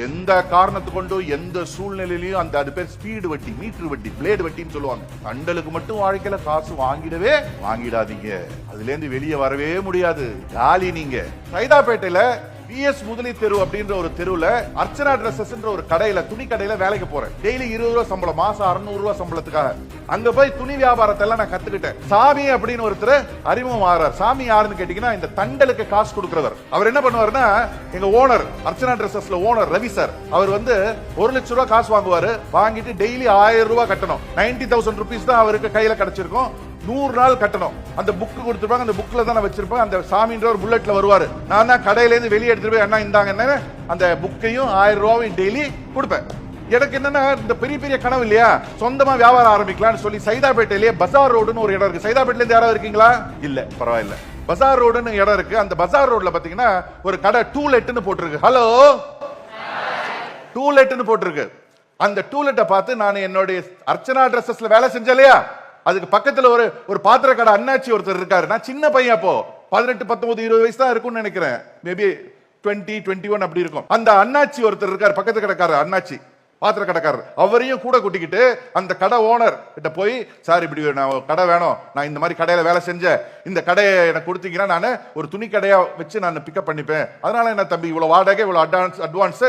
எந்த காரணத்து கொண்டு எந்த சூழ்நிலையிலையும் அந்த அது பேர் ஸ்பீடு வட்டி, மீட்டர் வட்டி, பிளேடு வட்டின்னு சொல்லுவாங்க. தண்டலுக்கு மட்டும் வாழ்க்கையில காசு வாங்கிடாதீங்க. அதுல இருந்து வெளியே வரவே முடியாது. காலி நீங்க. சைதாப்பேட்டையில PS முதலி தெரு அப்படின்ற ஒரு தெருவுல அர்ச்சனா டிரெஸஸ்ன்ற ஒரு கடையில, துணி கடையில வேலைக்கு போறேன். டெய்லி 20 ரூபாய் சம்பளம், மாசம் 600 ரூபாய் சம்பளத்துக்காக. அங்க போய் துணி வியாபாரத்தை எல்லாம் நான் கத்துக்கிட்டேன். சாமி அப்படின்னு ஒருத்தர் அறிமுகம் ஆகிறார். சாமி யாருன்னு கேட்டீங்கன்னா இந்த தண்டலுக்கு காசு கொடுக்கிறவர். அவர் என்ன பண்ணுவாருன்னா, எங்க ஓனர் அர்ச்சனா டிரெஸஸ்ல ஓனர் ரவி சார், அவர் வந்து 1 லட்சம் ரூபாய் காசு வாங்குவாரு. வாங்கிட்டு டெய்லி 1000 ரூபாய் கட்டணும். 90,000 ருபீஸ் தான் அவருக்கு கையில கிடைச்சிருக்கும். 100 நாள் கட்டணும். அந்த புக் கொடுத்துருப்பாங்க. அந்த புக்ல தான் வச்சிருப்பேன். அந்த சாமின்ற ஒரு புல்லட்ல வருவாரு. நான் தான் கடையில இருந்து வெளியே எடுத்துட்டு போய் அண்ணா இந்தாங்க அந்த புக்கையும் 1000 ரூபாயும் டெய்லி கொடுப்பேன். எனக்கு என்னன்னா, இந்த பெரிய பெரிய கனவு இல்லையா, சொந்தமா வியாபாரம் ஆரம்பிக்கலாம்னு சொல்லி சைதாப்பேட்டையிலேயே பசார் ரோடுன்னு ஒரு இடம் இருக்கு. சைதாப்பேட்டையில இருந்து யாராவது இருக்கீங்களா? இல்ல, பரவாயில்ல. பசார் ரோடுன்னு இடம் இருக்கு. அந்த பசார் ரோட்ல பாத்தீங்கன்னா ஒரு கடை டூலெட்னு போட்டிருக்கு. ஹலோ, டூலெட்னு போட்டிருக்கு. அந்த டூலெட்டை பார்த்து நான் என்னுடைய அர்ச்சனா டிரெஸஸ்ல வேலை செஞ்சேன் இல்லையா, அதுக்கு பக்கத்துல ஒரு பாத்திர கடை அண்ணாச்சி ஒருத்தர் இருக்காரு. நான் சின்ன பையன் அப்போ 18, 19, 20 வயசு தான் இருக்கும்னு நினைக்கிறேன். மேபி 20, 21 அப்படி இருக்கும். அந்த அண்ணாச்சி ஒருத்தர் இருக்காரு, பக்கத்து கடைக்காரர் அண்ணாச்சி, பாத்திர கடைக்காரர். அவரையும் கூட கூட்டிக்கிட்டு அந்த கடை ஓனர் கிட்ட போய், சார் இப்படி நான் கடை வேணும், நான் இந்த மாதிரி கடையில வேலை செஞ்சேன், இந்த கடையை எனக்கு கொடுத்தீங்கன்னா நான் ஒரு துணி கடையா வச்சு நான் பிக்கப் பண்ணிப்பேன், அதனால என்ன தம்பி இவ்வளவு வாடகை, இவ்வளவு அட்வான்ஸ்